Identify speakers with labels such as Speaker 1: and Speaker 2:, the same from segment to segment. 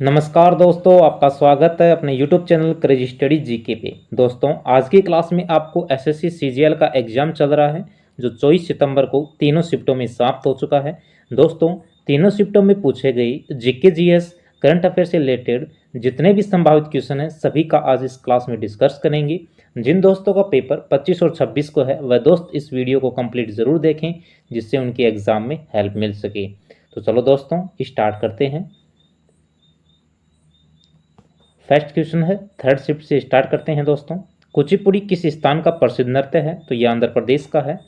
Speaker 1: नमस्कार दोस्तों, आपका स्वागत है अपने YouTube channel crazy study GK पे। दोस्तों, आज की क्लास में आपको एसएससी सीजीएल का एग्जाम चल रहा है जो 24 सितंबर को तीनों शिफ्टों में समाप्त हो चुका है। दोस्तों, तीनों शिफ्टों में पूछे गए जीके जीएस करंट अफेयर से रिलेटेड जितने भी संभावित क्वेश्चन हैं सभी का आज इस क्लास में डिस्कस करेंगे। जिन दोस्तों का पेपर 25 और 26 को है वह दोस्त इस वीडियो को कंप्लीट ज़रूर देखें जिससे उनके एग्ज़ाम में हेल्प मिल सके। तो चलो दोस्तों स्टार्ट करते हैं। फर्स्ट क्वेश्चन है, थर्ड शिफ्ट से स्टार्ट करते हैं दोस्तों। कुचिपुड़ी किस स्थान का प्रसिद्ध नृत्य है? तो यह आंध्र प्रदेश का है।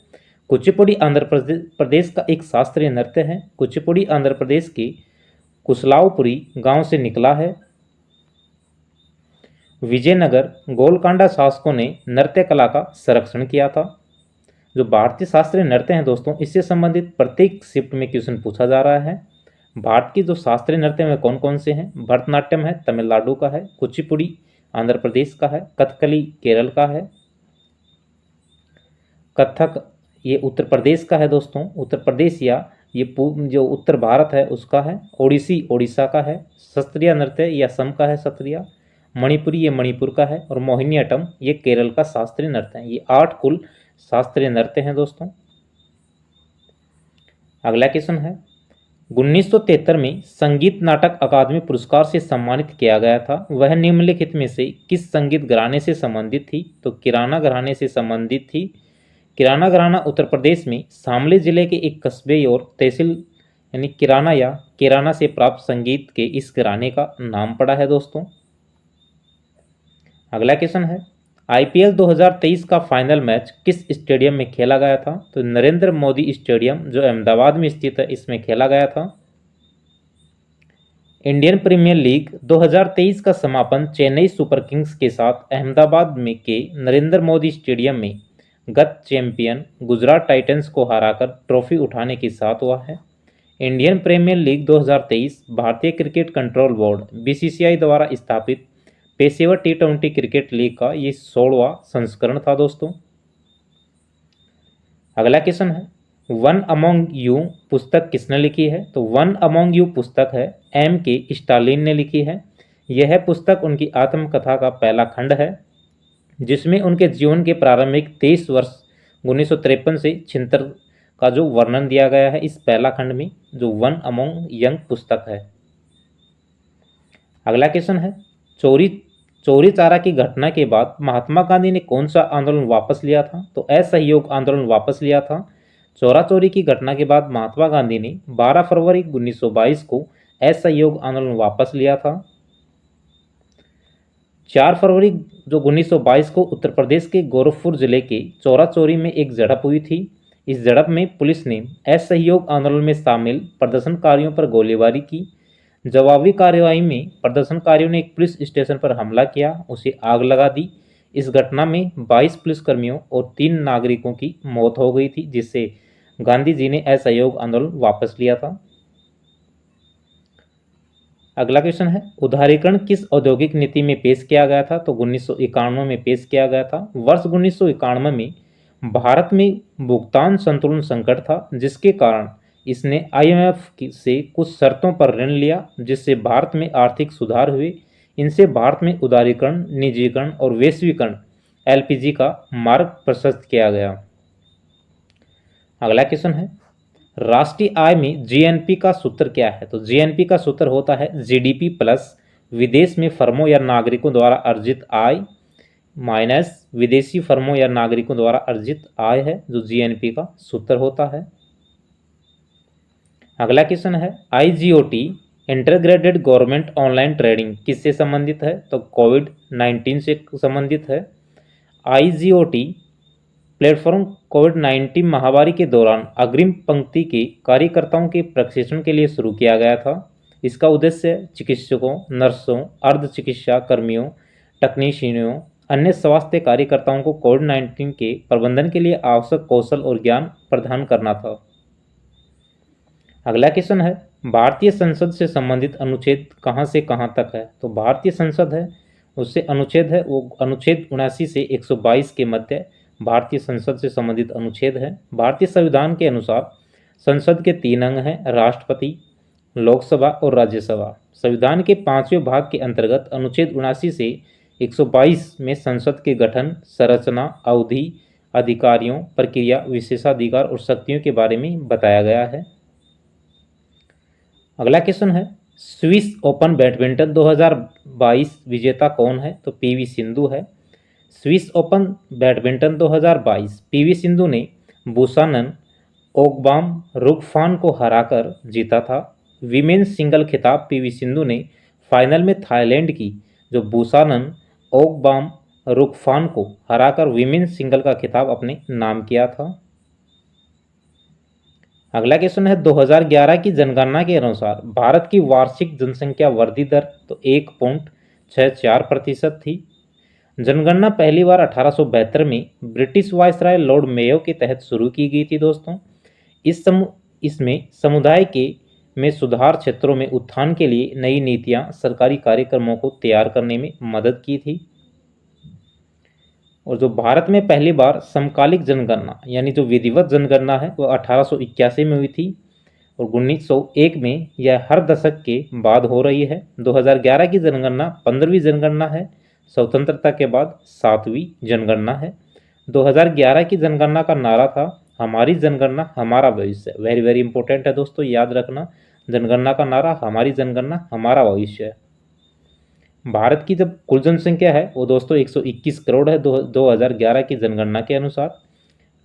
Speaker 1: कुचिपुड़ी आंध्र प्रदेश का एक शास्त्रीय नृत्य है। कुचिपुड़ी आंध्र प्रदेश के कुशलावपुरी गांव से निकला है। विजयनगर गोलकांडा शासकों ने नृत्य कला का संरक्षण किया था। जो भारतीय शास्त्रीय नृत्य हैं दोस्तों, इससे संबंधित प्रत्येक शिफ्ट में क्वेश्चन पूछा जा रहा है। भारत की जो शास्त्रीय नृत्य में कौन कौन से हैं? भरतनाट्यम है, तमिलनाडु का है। कुचिपुड़ी आंध्र प्रदेश का है। कथकली केरल का है। कथक ये उत्तर प्रदेश का है दोस्तों, उत्तर प्रदेश या ये जो उत्तर भारत है उसका है। ओडिसी ओडिशा का है। शास्त्रीय नृत्य या असम का है सत्रिया। मणिपुरी ये मणिपुर का है। और मोहिनीअट्टम ये केरल का शास्त्रीय नृत्य है। ये 8 कुल शास्त्रीय नृत्य हैं दोस्तों। अगला क्वेश्चन है, 1973 में संगीत नाटक अकादमी पुरस्कार से सम्मानित किया गया था, वह निम्नलिखित में से किस संगीत घराने से संबंधित थी? तो किराना घराने से संबंधित थी। किराना घराना उत्तर प्रदेश में शामली जिले के एक कस्बे और तहसील यानी किराना या किराना से प्राप्त संगीत के इस घराने का नाम पड़ा है दोस्तों। अगला क्वेश्चन है, आईपीएल 2023 का फाइनल मैच किस स्टेडियम में खेला गया था? तो नरेंद्र मोदी स्टेडियम जो अहमदाबाद में स्थित है इसमें खेला गया था। इंडियन प्रीमियर लीग 2023 का समापन चेन्नई सुपर किंग्स के साथ अहमदाबाद में के नरेंद्र मोदी स्टेडियम में गत चैंपियन गुजरात टाइटंस को हराकर ट्रॉफी उठाने के साथ हुआ है। इंडियन प्रीमियर लीग 2023 भारतीय क्रिकेट कंट्रोल बोर्ड बीसीसीआई द्वारा स्थापित पेशेवर T20 क्रिकेट लीग का ये 16वां संस्करण था दोस्तों। अगला क्वेश्चन है, वन अमोंग यू पुस्तक किसने लिखी है? तो वन अमोंग यू पुस्तक है M.K. स्टालिन ने लिखी है। यह पुस्तक उनकी आत्मकथा का पहला खंड है जिसमें उनके जीवन के प्रारंभिक 23 वर्ष 1953 से 76 का जो वर्णन दिया गया है इस पहला खंड में जो वन अमोंग यंग पुस्तक है। अगला क्वेश्चन है, चोरी चारा की घटना के बाद महात्मा गांधी ने कौन सा आंदोलन वापस लिया था? तो असहयोग आंदोलन वापस लिया था। चोरा चोरी की घटना के बाद महात्मा गांधी ने 12 फरवरी 1922 को असहयोग आंदोलन वापस लिया था। 4 फरवरी जो 1922 को उत्तर प्रदेश के गोरखपुर जिले के चोरा चोरी में एक झड़प हुई थी। इस झड़प में पुलिस ने असहयोग आंदोलन में शामिल प्रदर्शनकारियों पर गोलीबारी की। जवाबी कार्रवाई में प्रदर्शनकारियों ने एक पुलिस स्टेशन पर हमला किया, उसे आग लगा दी। इस घटना में 22 पुलिसकर्मियों और 3 नागरिकों की मौत हो गई थी जिससे गांधी जी ने असहयोग आंदोलन वापस लिया था। अगला क्वेश्चन है, उदारीकरण किस औद्योगिक नीति में पेश किया गया था? तो 1991 में पेश किया गया था। वर्ष 1991 में भारत में भुगतान संतुलन संकट था जिसके कारण इसने IMF से कुछ शर्तों पर ऋण लिया जिससे भारत में आर्थिक सुधार हुए। इनसे भारत में उदारीकरण, निजीकरण और वैश्वीकरण LPG का मार्ग प्रशस्त किया गया। अगला क्वेश्चन है, राष्ट्रीय आय में GNP का सूत्र क्या है? तो GNP का सूत्र होता है GDP प्लस विदेश में फर्मों या नागरिकों द्वारा अर्जित आय माइनस विदेशी फर्मों या नागरिकों द्वारा अर्जित आय है जो GNP का सूत्र होता है। अगला क्वेश्चन है, IGOT integrated government online trading किससे संबंधित है? तो कोविड-19 से संबंधित है। IGOT प्लेटफॉर्म कोविड-19 महामारी के दौरान अग्रिम पंक्ति के कार्यकर्ताओं के प्रशिक्षण के लिए शुरू किया गया था। इसका उद्देश्य चिकित्सकों, नर्सों, अर्ध चिकित्सा कर्मियों, तकनीशियनों, अन्य स्वास्थ्य कार्यकर्ताओं को कोविड-19 के प्रबंधन के लिए आवश्यक कौशल और ज्ञान प्रदान करना था। अगला क्वेश्चन है, भारतीय संसद से संबंधित अनुच्छेद कहां से कहां तक है? तो भारतीय संसद है उससे अनुच्छेद है वो अनुच्छेद 79 से 122 के मध्य भारतीय संसद से संबंधित अनुच्छेद है। भारतीय संविधान के अनुसार संसद के 3 अंग हैं, राष्ट्रपति, लोकसभा और राज्यसभा। संविधान के 5वें भाग के अंतर्गत अनुच्छेद 79 से 122 में संसद के गठन, संरचना, अवधि, अधिकारियों, प्रक्रिया, विशेषाधिकार और शक्तियों के बारे में बताया गया है। अगला क्वेश्चन है, स्विस ओपन बैडमिंटन 2022 विजेता कौन है? तो पीवी सिंधु है। Swiss open badminton 2022 PV Sindhu ने बुसानन ओगबाम रुगफान को हराकर जीता था। विमेन्स सिंगल खिताब पीवी सिंधु ने फाइनल में थाईलैंड की जो बुसानन ओगबाम रुगफान को हराकर विमेन्स सिंगल का खिताब अपने नाम किया था। अगला क्वेश्चन है, 2011 की जनगणना के अनुसार भारत की वार्षिक जनसंख्या वृद्धि दर तो 1.64% थी। जनगणना पहली बार 1872 में ब्रिटिश वायसराय लॉर्ड मेयो के तहत शुरू की गई थी दोस्तों। इसमें समुदाय के में सुधार, क्षेत्रों में उत्थान के लिए नई नीतियां, सरकारी कार्यक्रमों को तैयार करने में मदद की थी। और जो भारत में पहली बार समकालिक जनगणना यानी जो विधिवत जनगणना है वह 1881 में हुई थी और 1901 में यह हर दशक के बाद हो रही है। 2011 की जनगणना 15वीं जनगणना है, स्वतंत्रता के बाद 7वीं जनगणना है। 2011 की जनगणना का नारा था, हमारी जनगणना हमारा भविष्य। वेरी वेरी इंपॉर्टेंट है दोस्तों, याद रखना, जनगणना का नारा हमारी जनगणना हमारा भविष्य है। भारत की जब कुल जनसंख्या है वो दोस्तों 121 करोड़ है 2011 की जनगणना के अनुसार।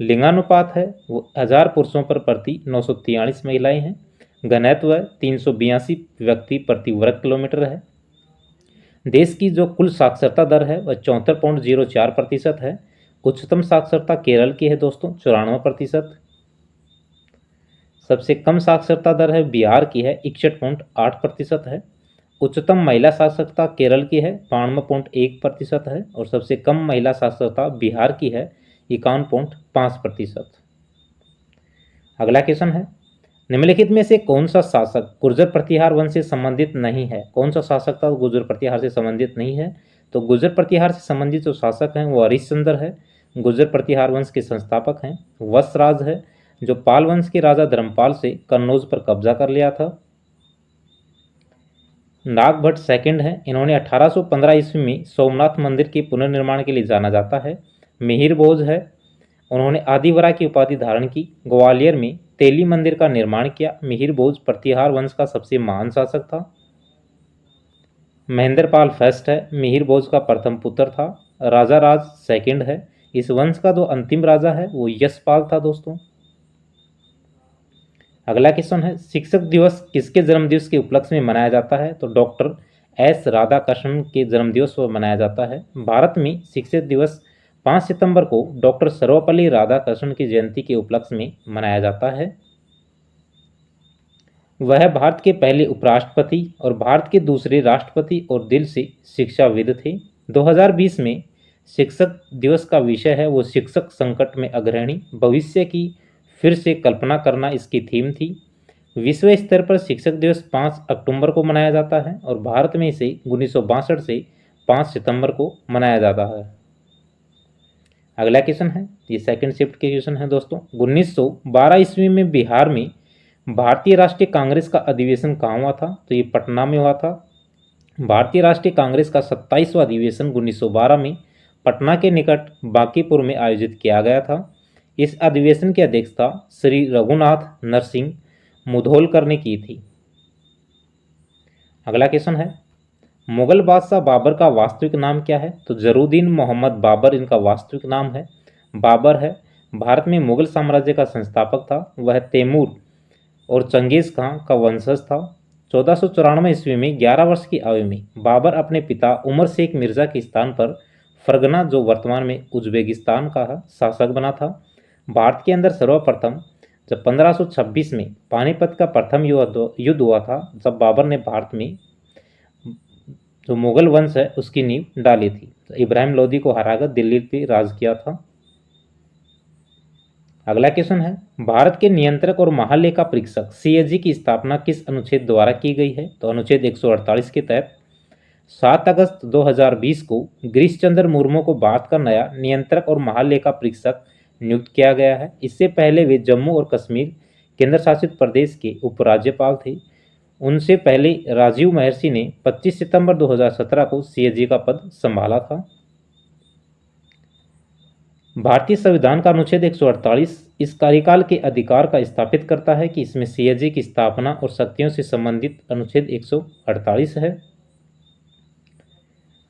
Speaker 1: लिंगानुपात है वो 1000 पुरुषों पर प्रति 943 महिलाएं हैं। घनत्व है 382 व्यक्ति प्रति वर्ग किलोमीटर है। देश की जो कुल साक्षरता दर है वह 74.04% है। उच्चतम साक्षरता केरल की है दोस्तों 94%। सबसे कम साक्षरता दर है बिहार की है 61.8% है। उच्चतम महिला साक्षरता केरल की है 92.1% है और सबसे कम महिला साक्षरता बिहार की है 51.5%। अगला क्वेश्चन है, निम्नलिखित में से कौन सा शासक गुर्जर प्रतिहार वंश से संबंधित नहीं है? कौन सा शासक था गुर्जर प्रतिहार से संबंधित नहीं है? तो गुर्जर प्रतिहार से संबंधित जो शासक हैं वो हरिश्चंद्र है, गुर्जर प्रतिहार वंश के संस्थापक हैं। वत्सराज है जो पाल वंश के राजा धर्मपाल से कन्नौज पर कब्जा कर लिया था। नागभट्ट सेकंड है, इन्होंने 1815 ईस्वी में सोमनाथ मंदिर के पुनर्निर्माण के लिए जाना जाता है। मिहिर भोज है, उन्होंने आदिवरा की उपाधि धारण की। ग्वालियर में तेली मंदिर का निर्माण किया। मिहिर भोज प्रतिहार वंश का सबसे महान शासक था। महेंद्रपाल फर्स्ट है, मिहिर भोज का प्रथम पुत्र था। राजा राज सेकंड है, इस वंश का जो अंतिम राजा है वो यशपाल था दोस्तों। अगला क्वेश्चन है, शिक्षक दिवस किसके जन्मदिवस के उपलक्ष्य में मनाया जाता है? तो डॉक्टर एस राधाकृष्णन के जन्मदिवस पर मनाया जाता है। भारत में शिक्षक दिवस 5 सितंबर को डॉक्टर सर्वपल्ली राधाकृष्णन की जयंती के उपलक्ष्य में मनाया जाता है। वह भारत के पहले उपराष्ट्रपति और भारत के दूसरे राष्ट्रपति और दिल से शिक्षाविद थे। 2020 में शिक्षक दिवस का विषय है वो शिक्षक संकट में अग्रणी, भविष्य की फिर से कल्पना करना इसकी थीम थी। विश्व स्तर पर शिक्षक दिवस 5 अक्टूबर को मनाया जाता है और भारत में इसे 1962 से 5 सितंबर को मनाया जाता है। अगला क्वेश्चन है, ये सेकंड शिफ्ट के क्वेश्चन है दोस्तों। 1912 ईस्वी में बिहार में भारतीय राष्ट्रीय कांग्रेस का अधिवेशन कहाँ हुआ था? तो ये पटना में हुआ था। भारतीय राष्ट्रीय कांग्रेस का 27वां अधिवेशन 1912 में पटना के निकट बांकीपुर में आयोजित किया गया था। इस अधिवेशन की अध्यक्षता श्री रघुनाथ नरसिंह मुधोलकर ने की थी। अगला क्वेश्चन है, मुगल बादशाह बाबर का वास्तविक नाम क्या है? तो जरूद्दीन मोहम्मद बाबर इनका वास्तविक नाम है। बाबर है भारत में मुगल साम्राज्य का संस्थापक था। वह तैमूर और चंगेज खां का वंशज था। 1494 ईस्वी में 11 वर्ष की आयु में बाबर अपने पिता उमर शेख मिर्जा के स्थान पर फरगना, जो वर्तमान में उज्बेकिस्तान का है, शासक बना था। भारत के अंदर सर्वप्रथम जब 1526 में पानीपत का प्रथम युद्ध हुआ था, जब बाबर ने भारत में जो मुगल वंश है उसकी नींव डाली थी। तो इब्राहिम लोदी को हराकर दिल्ली पे राज किया था। अगला क्वेश्चन है, भारत के नियंत्रक और महालेखा परीक्षक सीएजी की स्थापना किस अनुच्छेद द्वारा की गई है? तो अनुच्छेद 148 के तहत 7 अगस्त 2020 को गिरीश चंद्र मुर्मू को भारत का नया नियंत्रक और महालेखा परीक्षक नियुक्त किया गया है। इससे पहले वे जम्मू और कश्मीर केंद्र शासित प्रदेश के उपराज्यपाल थे। उनसे पहले राजीव महर्षि ने 25 सितंबर 2017 को सीएजी का पद संभाला था। भारतीय संविधान का अनुच्छेद 148 इस कार्यकाल के अधिकार का स्थापित करता है कि इसमें सीएजी की स्थापना और शक्तियों से संबंधित अनुच्छेद 148 है।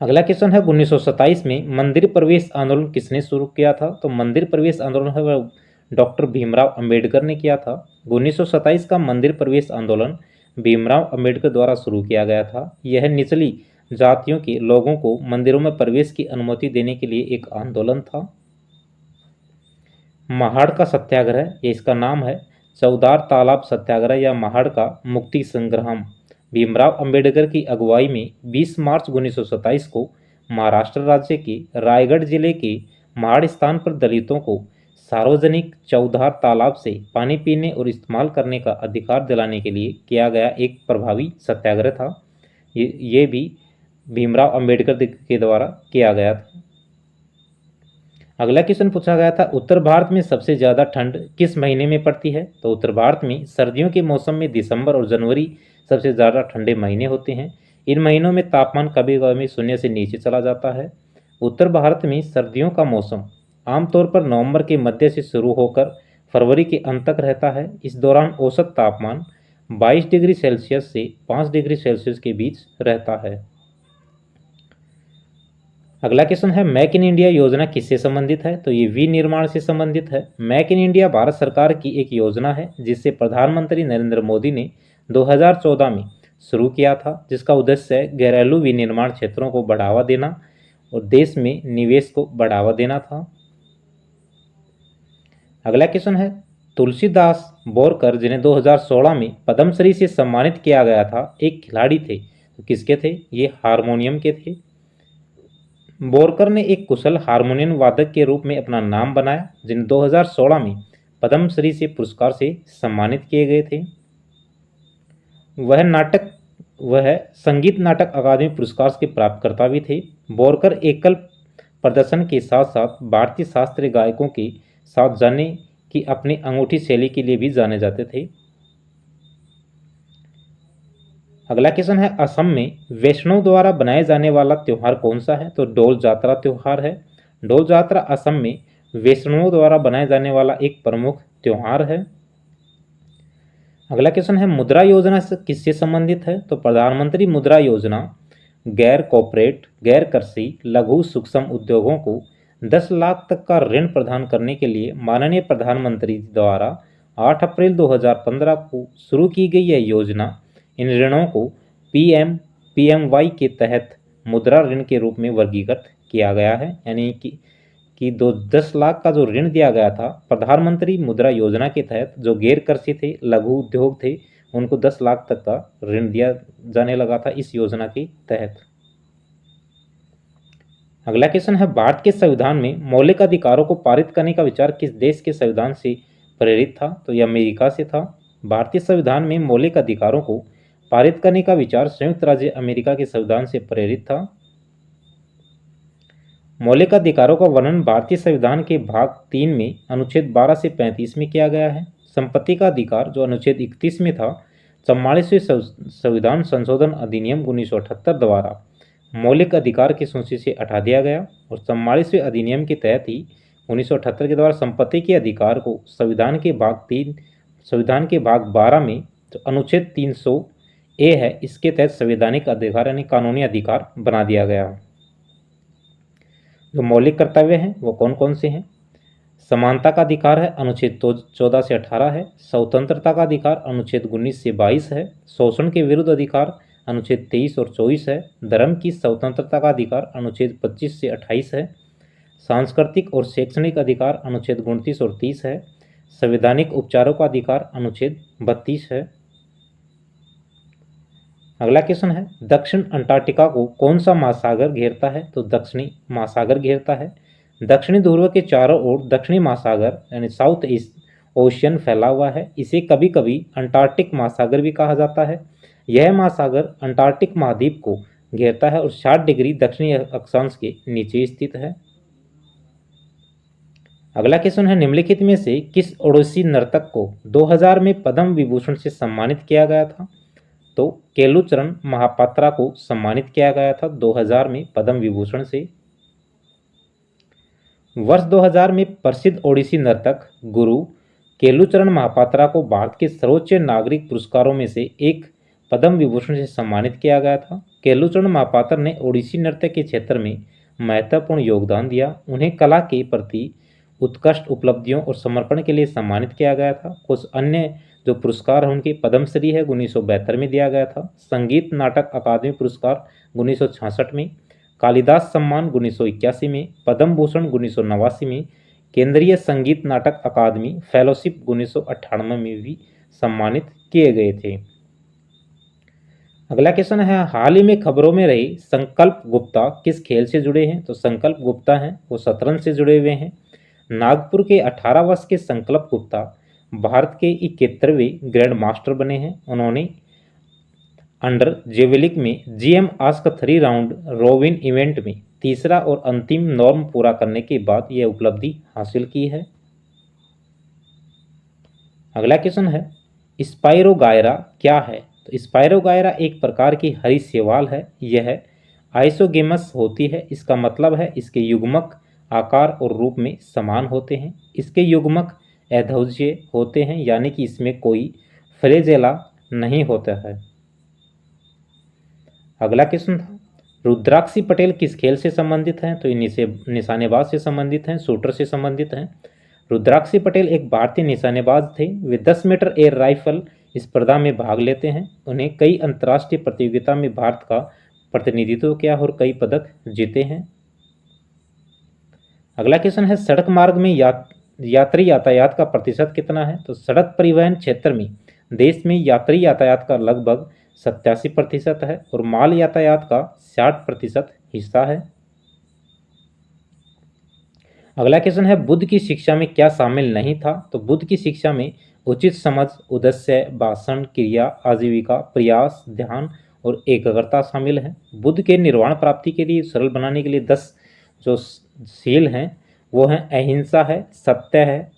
Speaker 1: अगला क्वेश्चन है 1927 में मंदिर प्रवेश आंदोलन किसने शुरू किया था? तो मंदिर प्रवेश आंदोलन है वह डॉक्टर भीमराव अंबेडकर ने किया था। 1927 का मंदिर प्रवेश आंदोलन भीमराव अंबेडकर द्वारा शुरू किया गया था। यह निचली जातियों के लोगों को मंदिरों में प्रवेश की अनुमति देने के लिए एक आंदोलन था। महाड़ का सत्याग्रह, ये इसका नाम है, चौदार तालाब सत्याग्रह या महाड़ का मुक्ति संग्राम भीमराव अंबेडकर की अगुवाई में 20 मार्च 1927 को महाराष्ट्र राज्य के रायगढ़ जिले के महाड़ स्थान पर दलितों को सार्वजनिक चौधार तालाब से पानी पीने और इस्तेमाल करने का अधिकार दिलाने के लिए किया गया एक प्रभावी सत्याग्रह था। ये भी भीमराव अंबेडकर के द्वारा किया गया था। अगला क्वेश्चन पूछा गया था, उत्तर भारत में सबसे ज़्यादा ठंड किस महीने में पड़ती है? तो उत्तर भारत में सर्दियों के मौसम में दिसंबर और जनवरी सबसे ज़्यादा ठंडे महीने होते हैं। इन महीनों में तापमान कभी कभी शून्य से नीचे चला जाता है। उत्तर भारत में सर्दियों का मौसम आमतौर पर नवंबर के मध्य से शुरू होकर फरवरी के अंत तक रहता है। इस दौरान औसत तापमान 22 डिग्री सेल्सियस से 5 डिग्री सेल्सियस के बीच रहता है। अगला क्वेश्चन है, मेक इन इंडिया योजना किससे संबंधित है? तो ये विनिर्माण से संबंधित है। मेक इन इंडिया भारत सरकार की एक योजना है जिसे प्रधानमंत्री नरेंद्र मोदी ने 2014 में शुरू किया था, जिसका उद्देश्य है घरेलू विनिर्माण क्षेत्रों को बढ़ावा देना और देश में निवेश को बढ़ावा देना था। अगला क्वेश्चन है, तुलसीदास बोरकर जिन्हें 2016 में पद्मश्री से सम्मानित किया गया था, एक खिलाड़ी थे। तो किसके थे? ये हारमोनियम के थे। बोरकर ने एक कुशल हारमोनियम वादक के रूप में अपना नाम बनाया, जिन्हें 2016 में पद्मश्री से पुरस्कार से सम्मानित किए गए थे। वह संगीत नाटक अकादमी पुरस्कार के प्राप्तकर्ता भी थे। बोरकर एकल प्रदर्शन के साथ साथ भारतीय शास्त्रीय गायकों के साथ जाने की अपनी अंगूठी शैली के लिए भी जाने जाते थे। अगला क्वेश्चन है, असम में वैष्णव द्वारा बनाए जाने वाला त्यौहार कौन सा है? तो डोल जात्रा त्यौहार है। डोल जात्रा असम में वैष्णवों द्वारा बनाए जाने वाला एक प्रमुख त्यौहार है। अगला क्वेश्चन है, मुद्रा योजना से किससे संबंधित है? तो प्रधानमंत्री मुद्रा योजना गैर कॉर्पोरेट, गैर कृषि, लघु सूक्ष्म उद्योगों को 10 लाख तक का ऋण प्रदान करने के लिए माननीय प्रधानमंत्री द्वारा 8 अप्रैल 2015 को शुरू की गई यह योजना इन ऋणों को पीएमवाई के तहत मुद्रा ऋण के रूप में वर्गीकृत किया गया है। यानी कि 10 लाख का जो ऋण दिया गया था प्रधानमंत्री मुद्रा योजना के तहत, जो गैर कृषि थे, लघु उद्योग थे, उनको 10 लाख तक का ऋण दिया जाने लगा था इस योजना के तहत। अगला क्वेश्चन है, भारत के संविधान में मौलिक अधिकारों को पारित करने का विचार किस देश के संविधान से प्रेरित था? तो यह अमेरिका से था। भारतीय संविधान में मौलिक अधिकारों को पारित करने का विचार संयुक्त राज्य अमेरिका के संविधान से प्रेरित था। मौलिक अधिकारों का वर्णन भारतीय संविधान के भाग 3 में अनुच्छेद 12 से 35 में किया गया है। संपत्ति का अधिकार जो अनुच्छेद 31 में था, 44वें संविधान संशोधन अधिनियम 1978 द्वारा मौलिक अधिकार की सूची से हटा दिया गया और 44वें अधिनियम के तहत ही 1978 के द्वारा संपत्ति के अधिकार को संविधान के भाग 12 में जो अनुच्छेद 300A है, इसके तहत संवैधानिक अधिकार यानी कानूनी अधिकार बना दिया गया। जो मौलिक कर्तव्य हैं वो कौन कौन से हैं? समानता का अधिकार है, अनुच्छेद 14 से 18 है। स्वतंत्रता का अधिकार अनुच्छेद 19 से 22 है। शोषण के विरुद्ध अधिकार अनुच्छेद 23 और 24 है। धर्म की स्वतंत्रता का अधिकार अनुच्छेद 25 से 28 है। सांस्कृतिक और शैक्षणिक अधिकार अनुच्छेद 29 और 30 है। संवैधानिक उपचारों का अधिकार अनुच्छेद 32 है। अगला क्वेश्चन है, दक्षिण अंटार्कटिका को कौन सा महासागर घेरता है? तो दक्षिणी महासागर घेरता है। दक्षिणी ध्रुव के चारों ओर दक्षिणी महासागर यानी साउथ ईस्ट ओशियन फैला हुआ है। इसे कभी कभी अंटार्कटिक महासागर भी कहा जाता है। यह महासागर अंटार्कटिक महाद्वीप को घेरता है और 60 डिग्री दक्षिणी अक्षांश के नीचे स्थित है। अगला क्वेश्चन है, निम्नलिखित में से किस ओडिसी नर्तक को 2000 में पद्म विभूषण से सम्मानित किया गया था? तो केलुचरण महापात्रा को सम्मानित किया गया था 2000 में पद्म विभूषण से। वर्ष 2000 में प्रसिद्ध ओडिसी नर्तक गुरु केलुचरण महापात्रा को भारत के सर्वोच्च नागरिक पुरस्कारों में से एक पद्म विभूषण से सम्मानित किया गया था। केलुचरण महापात्र ने ओडिसी नृत्य के क्षेत्र में महत्वपूर्ण योगदान दिया। उन्हें कला के प्रति उत्कृष्ट उपलब्धियों और समर्पण के लिए सम्मानित किया गया था। कुछ अन्य जो पुरस्कार हैं उनके पद्मश्री है 1972 में दिया गया था, संगीत नाटक अकादमी पुरस्कार 1966 में, कालिदास सम्मान 1981 में, पद्म भूषण 1989 में, केंद्रीय संगीत नाटक अकादमी फेलोशिप 1998 में भी सम्मानित किए गए थे। अगला क्वेश्चन है, हाल ही में खबरों में रही संकल्प गुप्ता किस खेल से जुड़े हैं? तो संकल्प गुप्ता हैं वो शतरंज से जुड़े हुए हैं। नागपुर के 18 वर्ष के संकल्प गुप्ता भारत के 71वें ग्रैंड मास्टर बने हैं। उन्होंने अंडर जेवेलिक में GM ask 3 round robin event में तीसरा और अंतिम नॉर्म पूरा करने के बाद यह उपलब्धि हासिल की है। अगला क्वेश्चन है, स्पाइरोगायरा क्या है? तो स्पाइरोगायरा एक प्रकार की हरी शैवाल है। यह आइसोगेमस होती है। इसका मतलब है इसके युग्मक आकार और रूप में समान होते हैं। इसके युग्मक अध्वजीय होते हैं, यानी कि इसमें कोई फ्लैजेला नहीं होता है। अगला क्वेश्चन था, रुद्राक्षी पटेल किस खेल से संबंधित हैं? तो ये निशानेबाज से संबंधित हैं, शूटर से संबंधित हैं। रुद्राक्षी पटेल एक भारतीय निशानेबाज थे। वे 10 मीटर एयर राइफल स्पर्धा में भाग लेते हैं। उन्हें कई अंतर्राष्ट्रीय प्रतियोगिता में भारत का प्रतिनिधित्व किया और कई पदक जीते हैं। अगला क्वेश्चन है, सड़क मार्ग में यात्री यातायात का प्रतिशत कितना है? तो सड़क परिवहन क्षेत्र में देश में यात्री यातायात का लगभग 87% है और माल यातायात का 60% हिस्सा है। अगला क्वेश्चन है, बुद्ध की शिक्षा में क्या शामिल नहीं था? तो बुद्ध की शिक्षा में उचित समझ, उद्देश्य, भाषण, क्रिया, आजीविका, प्रयास, ध्यान और एकाग्रता शामिल है। बुद्ध के निर्वाण प्राप्ति के लिए सरल बनाने के लिए 10 जो शील हैं वो हैं अहिंसा है, सत्य है,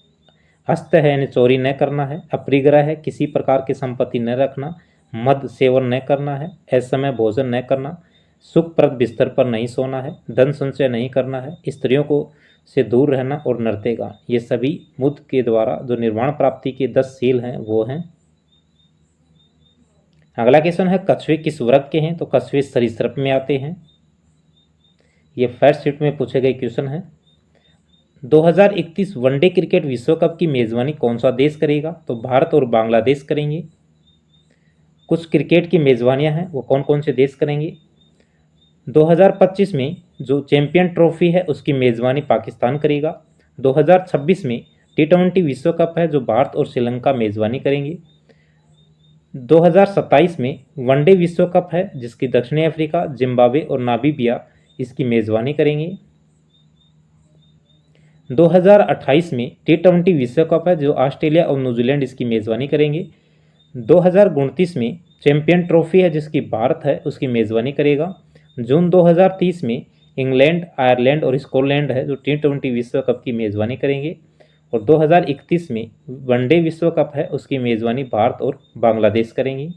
Speaker 1: अस्त्य है यानी चोरी न करना है, अपरिग्रह है, किसी प्रकार की संपत्ति न रखना, मद सेवन न करना है, असमय भोजन न करना, सुखप्रद बिस्तर पर नहीं सोना है, धन संचय नहीं करना है, स्त्रियों को से दूर रहना और नर्तेगा। ये सभी बुद्ध के द्वारा जो निर्वाण प्राप्ति के 10 शील हैं वो हैं। अगला क्वेश्चन है, कछुए किस वर्ग के हैं? तो कछुए सरीसृप में आते हैं। ये फर्स्ट शीट में पूछे गए क्वेश्चन है। 2031 वनडे क्रिकेट विश्व कप की मेजबानी कौन सा देश करेगा? तो भारत और बांग्लादेश करेंगे। कुछ क्रिकेट की मेजबानियां हैं वो कौन कौन से देश करेंगे? 2025 में जो चैंपियन ट्रॉफी है उसकी मेजबानी पाकिस्तान करेगा। 2026 में T20 विश्व कप है जो भारत और श्रीलंका मेजबानी करेंगे। 2027 में वनडे विश्व कप है जिसकी दक्षिणी अफ्रीका, जिम्बाब्वे और नामीबिया इसकी मेजबानी करेंगे। 2028 में T20 विश्व कप है जो ऑस्ट्रेलिया और न्यूजीलैंड इसकी मेजबानी करेंगे। 2029 में चैंपियन ट्रॉफी है जिसकी भारत है उसकी मेजबानी करेगा। जून 2030 में इंग्लैंड, आयरलैंड और स्कॉटलैंड है जो T20 विश्व कप की मेजबानी करेंगे। और 2031 में वनडे विश्व कप है उसकी मेजबानी भारत और बांग्लादेश करेंगी।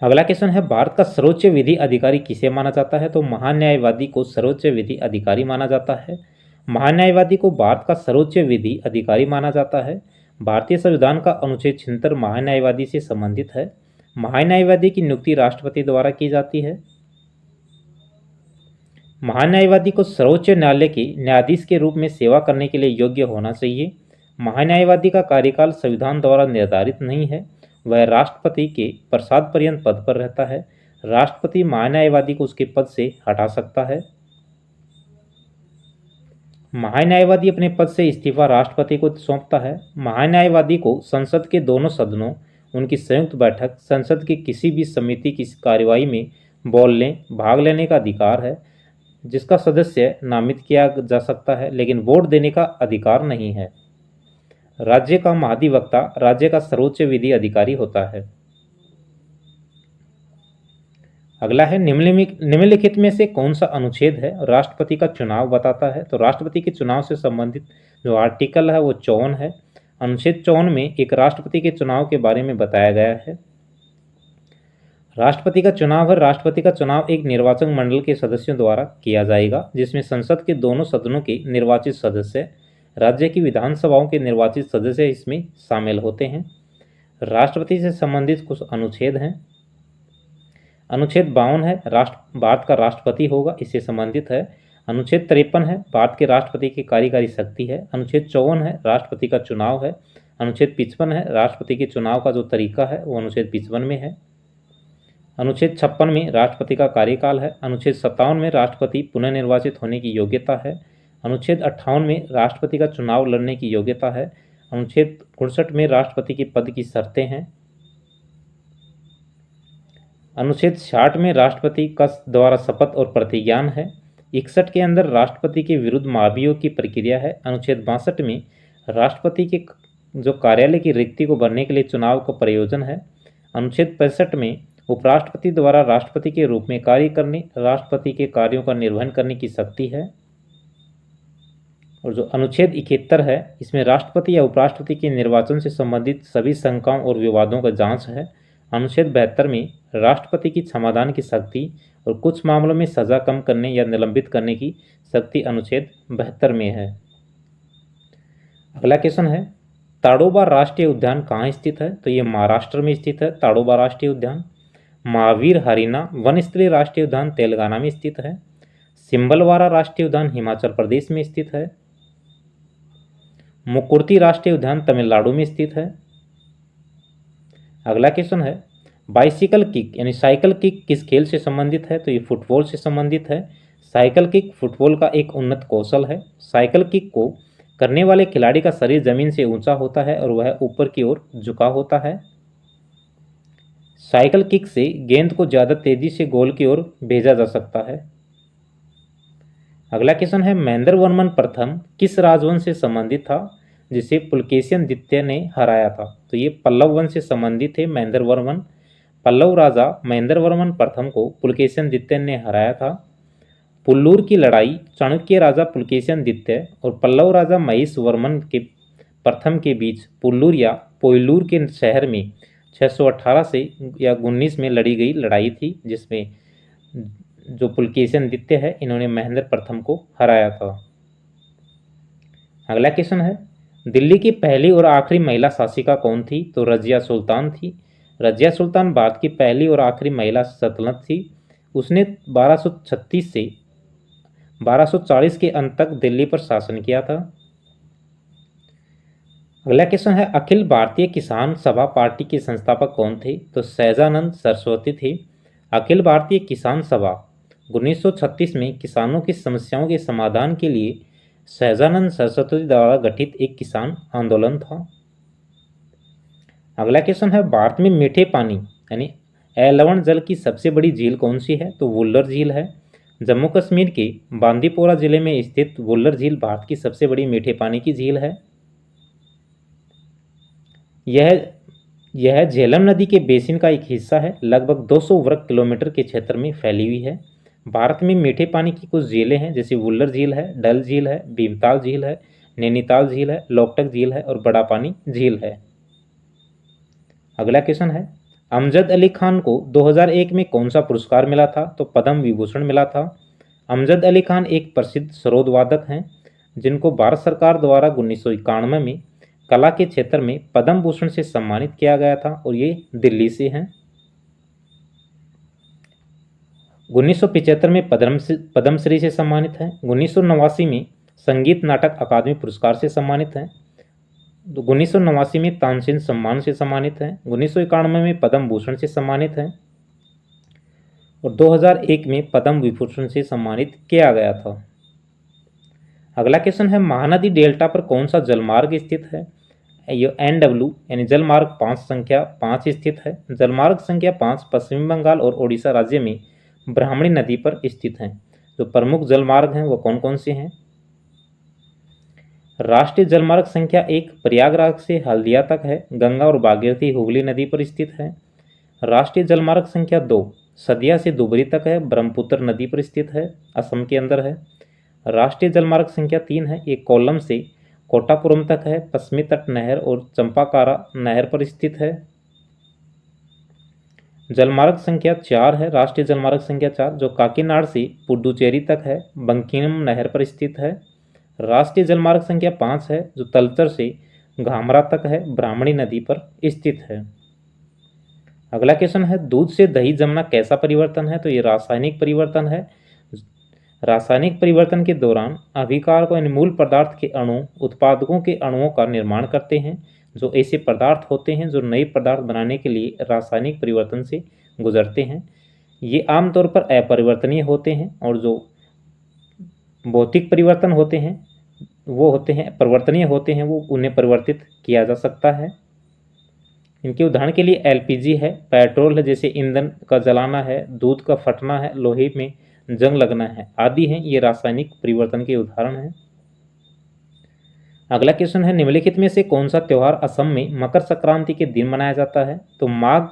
Speaker 1: अगला क्वेश्चन है, भारत का सर्वोच्च विधि अधिकारी किसे माना जाता है? तो महान्यायवादी को सर्वोच्च विधि अधिकारी माना जाता है। महान्यायवादी को भारत का सर्वोच्च विधि अधिकारी माना जाता है। भारतीय संविधान का अनुच्छेद 76 महान्यायवादी से संबंधित है। महान्यायवादी की नियुक्ति राष्ट्रपति द्वारा की जाती है। महान्यायवादी को सर्वोच्च न्यायालय के न्यायाधीश के रूप में सेवा करने के लिए योग्य होना चाहिए। महान्यायवादी का कार्यकाल संविधान द्वारा निर्धारित नहीं है, वह राष्ट्रपति के प्रसाद पर्यंत पद पर रहता है। राष्ट्रपति महान्यायवादी को उसके पद से हटा सकता है। महान्यायवादी अपने पद से इस्तीफा राष्ट्रपति को सौंपता है। महान्यायवादी को संसद के दोनों सदनों, उनकी संयुक्त बैठक, संसद की किसी भी समिति की कार्यवाही में बोलने, भाग लेने का अधिकार है, जिसका सदस्य नामित किया जा सकता है लेकिन वोट देने का अधिकार नहीं है। राज्य का महाधिवक्ता राज्य का सर्वोच्च विधि अधिकारी होता है। अगला है, निम्नलिखित में से कौन सा अनुच्छेद है राष्ट्रपति का चुनाव बताता है? तो राष्ट्रपति के चुनाव से संबंधित जो आर्टिकल है वो 54 है। अनुच्छेद 54 में एक राष्ट्रपति के चुनाव के बारे में बताया गया है। राष्ट्रपति का चुनाव है। राष्ट्रपति का चुनाव एक निर्वाचक मंडल के सदस्यों द्वारा किया जाएगा, जिसमें संसद के दोनों सदनों के निर्वाचित सदस्य, राज्य की विधानसभाओं के निर्वाचित सदस्य इसमें शामिल होते हैं। राष्ट्रपति से संबंधित कुछ अनुच्छेद हैं। अनुच्छेद 52 है, भारत का राष्ट्रपति होगा, इससे संबंधित है। अनुच्छेद 53 है, भारत के राष्ट्रपति की कार्यकारी शक्ति है। अनुच्छेद 54 है, राष्ट्रपति का चुनाव है। अनुच्छेद 55 है, राष्ट्रपति के चुनाव का जो तरीका है वो अनुच्छेद 55 में है। अनुच्छेद 56 में राष्ट्रपति का कार्यकाल है। अनुच्छेद 57 में राष्ट्रपति पुनः निर्वाचित होने की योग्यता है। अनुच्छेद 58 में राष्ट्रपति का चुनाव लड़ने की योग्यता है। अनुच्छेद 59 में राष्ट्रपति के पद की शर्तें हैं। अनुच्छेद 60 में राष्ट्रपति का द्वारा शपथ और प्रतिज्ञान है। 61 के अंदर राष्ट्रपति के विरुद्ध महाभियोग की प्रक्रिया है। अनुच्छेद 62 में राष्ट्रपति के जो कार्यालय की रिक्ति को भरने के लिए चुनाव का प्रयोजन है। अनुच्छेद 65 में उपराष्ट्रपति द्वारा राष्ट्रपति के रूप में कार्य करने, राष्ट्रपति के कार्यों का निर्वहन करने की शक्ति है। और जो अनुच्छेद 71 है, इसमें राष्ट्रपति या उपराष्ट्रपति के निर्वाचन से संबंधित सभी शंकाओं और विवादों का जांच है। अनुच्छेद 72 में राष्ट्रपति की क्षमादान की शक्ति और कुछ मामलों में सजा कम करने या निलंबित करने की शक्ति अनुच्छेद 72 में है। अगला क्वेश्चन है, ताडोबा राष्ट्रीय उद्यान कहाँ स्थित है? तो ये महाराष्ट्र में स्थित है, ताडोबा राष्ट्रीय उद्यान। महावीर हरिना वनस्थलीय राष्ट्रीय उद्यान तेलंगाना में स्थित है। सिंबलवारा राष्ट्रीय उद्यान हिमाचल प्रदेश में स्थित है। मुकुर्ती राष्ट्रीय उद्यान तमिलनाडु में स्थित है। अगला क्वेश्चन है, बाइसिकल किक यानी साइकिल किक किस खेल से संबंधित है? तो ये फुटबॉल से संबंधित है। साइकिल किक फुटबॉल का एक उन्नत कौशल है। साइकिल किक को करने वाले खिलाड़ी का शरीर जमीन से ऊंचा होता है और वह ऊपर की ओर झुका होता है। साइकिल किक से गेंद को ज़्यादा तेजी से गोल की ओर भेजा जा सकता है। अगला क्वेश्चन है, महेंद्र वर्मन प्रथम किस राजवंश से संबंधित था जिसे पुलकेशिन द्वितीय ने हराया था? तो ये पल्लव वंश से संबंधित थे महेंद्र वर्मन। पल्लव राजा महेंद्र वर्मन प्रथम को पुलकेशिन द्वितीय ने हराया था। पुल्लूर की लड़ाई चाणक्य राजा पुलकेशिन द्वितीय और पल्लव राजा महेश वर्मन के प्रथम के बीच पुल्लूर या पोयलूर के शहर में 618 से या 19 में लड़ी गई लड़ाई थी, जिसमें जो पुलकेशिन द्वितीय है इन्होंने महेंद्र प्रथम को हराया था। अगला क्वेश्चन है, दिल्ली की पहली और आखिरी महिला शासिका कौन थी? तो रजिया सुल्तान थी। रजिया सुल्तान भारत की पहली और आखिरी महिला सल्तनत थी। उसने 1236 से 1240 के अंत तक दिल्ली पर शासन किया था। अगला क्वेश्चन है, अखिल भारतीय किसान सभा पार्टी के संस्थापक कौन थे? तो सहजानंद सरस्वती थे। अखिल भारतीय किसान सभा 1936 में किसानों की समस्याओं के समाधान के लिए सहजानंद सरस्वती द्वारा गठित एक किसान आंदोलन था। अगला क्वेश्चन है, भारत में मीठे पानी यानी अलवण जल की सबसे बड़ी झील कौन सी है? तो वुल्लर झील है। जम्मू कश्मीर के बांदीपोरा जिले में स्थित वुल्लर झील भारत की सबसे बड़ी मीठे पानी की झील है। यह झेलम नदी के बेसिन का एक हिस्सा है। लगभग 200 वर्ग किलोमीटर के क्षेत्र में फैली हुई है। भारत में मीठे पानी की कुछ झीलें हैं, जैसे वुल्लर झील है, डल झील है, भीमताल झील है, नैनीताल झील है, लोकटक झील है और बड़ा पानी झील है। अगला क्वेश्चन है, अमजद अली खान को 2001 में कौन सा पुरस्कार मिला था? तो पद्म विभूषण मिला था। अमजद अली खान एक प्रसिद्ध सरोद वादक हैं, जिनको भारत सरकार द्वारा 1991 में कला के क्षेत्र में पद्म भूषण से सम्मानित किया गया था और ये दिल्ली से हैं। 1975 में पद्मश्री से सम्मानित हैं। 1989 में संगीत नाटक अकादमी पुरस्कार से सम्मानित हैं। 1989 में तानसेन सम्मान से सम्मानित हैं। 1991 में पद्म भूषण से सम्मानित हैं और 2001 में पद्म विभूषण से सम्मानित किया गया था। अगला क्वेश्चन है, महानदी डेल्टा पर कौन सा जलमार्ग स्थित है? ये NW यानी जलमार्ग 5 संख्या 5 स्थित है। जलमार्ग संख्या 5 पश्चिम बंगाल और ओडिशा राज्य में ब्राह्मणी नदी पर स्थित हैं। जो प्रमुख जलमार्ग हैं वो कौन कौन से हैं? राष्ट्रीय जलमार्ग संख्या 1 प्रयागराज से हल्दिया तक है, गंगा और भागीरथी हुगली नदी पर स्थित है। राष्ट्रीय जलमार्ग संख्या 2 सदिया से धुबरी तक है, ब्रह्मपुत्र नदी पर स्थित है, असम के अंदर है। राष्ट्रीय जलमार्ग संख्या 3 है, ये कोल्लम से कोटापुरम तक है, पश्चिमी तट नहर और चंपाकारा नहर पर स्थित है। जलमार्ग संख्या 4 है, राष्ट्रीय जलमार्ग संख्या 4 जो काकीनाड़ से पुडुचेरी तक है, बंकिम नहर पर स्थित है। राष्ट्रीय जलमार्ग संख्या 5 है जो तलचर से घामरा तक है, ब्राह्मणी नदी पर स्थित है। अगला क्वेश्चन है, दूध से दही जमना कैसा परिवर्तन है? तो ये रासायनिक परिवर्तन है। रासायनिक परिवर्तन के दौरान अभिकारक यानी मूल पदार्थ के अणु उत्पादकों के अणुओं का निर्माण करते हैं, जो ऐसे पदार्थ होते हैं जो नए पदार्थ बनाने के लिए रासायनिक परिवर्तन से गुजरते हैं। ये आमतौर पर अपरिवर्तनीय होते हैं और जो भौतिक परिवर्तन होते हैं वो होते हैं परिवर्तनीय होते हैं, वो उन्हें परिवर्तित किया जा सकता है। इनके उदाहरण के लिए एलपीजी है, पेट्रोल है जैसे ईंधन का जलाना है, दूध का फटना है, लोहे में जंग लगना है आदि हैं, ये रासायनिक परिवर्तन के उदाहरण हैं। अगला क्वेश्चन है, निम्नलिखित में से कौन सा त्यौहार असम में मकर संक्रांति के दिन मनाया जाता है? तो माघ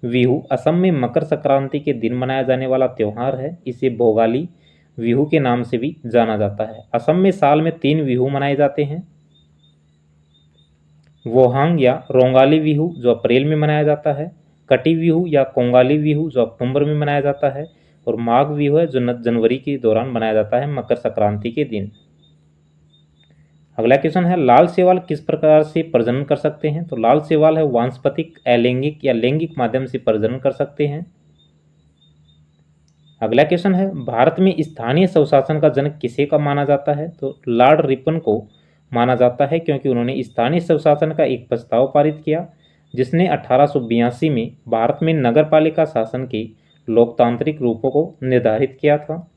Speaker 1: बिहू असम में मकर संक्रांति के दिन मनाया जाने वाला त्यौहार है। इसे भोगाली बिहू के नाम से भी जाना जाता है। असम में साल में 3 बिहू मनाए जाते हैं। वोहांग या रोंगाली बिहू जो अप्रैल में मनाया जाता है, कटी बिहू या कोंगाली बिहू जो अक्टूबर में मनाया जाता है, और माघ बिहू है जो जनवरी के दौरान मनाया जाता है मकर संक्रांति के दिन। अगला क्वेश्चन है, लाल शैवाल किस प्रकार से प्रजनन कर सकते हैं? तो लाल शैवाल है वानस्पतिक, अलैंगिक या लैंगिक माध्यम से प्रजनन कर सकते हैं। अगला क्वेश्चन है, भारत में स्थानीय स्वशासन का जनक किसे का माना जाता है? तो लॉर्ड रिपन को माना जाता है, क्योंकि उन्होंने स्थानीय स्वशासन का एक प्रस्ताव पारित किया जिसने 1882 में भारत में नगरपालिका शासन के लोकतांत्रिक रूपों को निर्धारित किया था।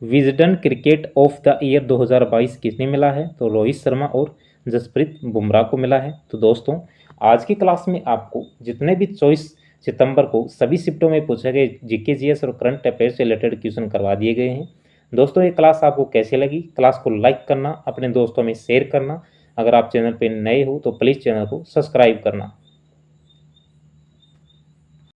Speaker 1: Wisden cricket of the year 2022 किसने मिला है? तो रोहित शर्मा और जसप्रीत बुमराह को मिला है। तो दोस्तों, आज की क्लास में आपको जितने भी 24 सितंबर को सभी शिफ्टों में पूछे गए जीके जीएस और करंट अफेयर्स से रिलेटेड क्वेश्चन करवा दिए गए हैं। दोस्तों, ये क्लास आपको कैसे लगी? क्लास को लाइक करना, अपने दोस्तों में शेयर करना। अगर आप चैनल पर नए हो तो प्लीज़ चैनल को सब्सक्राइब करना।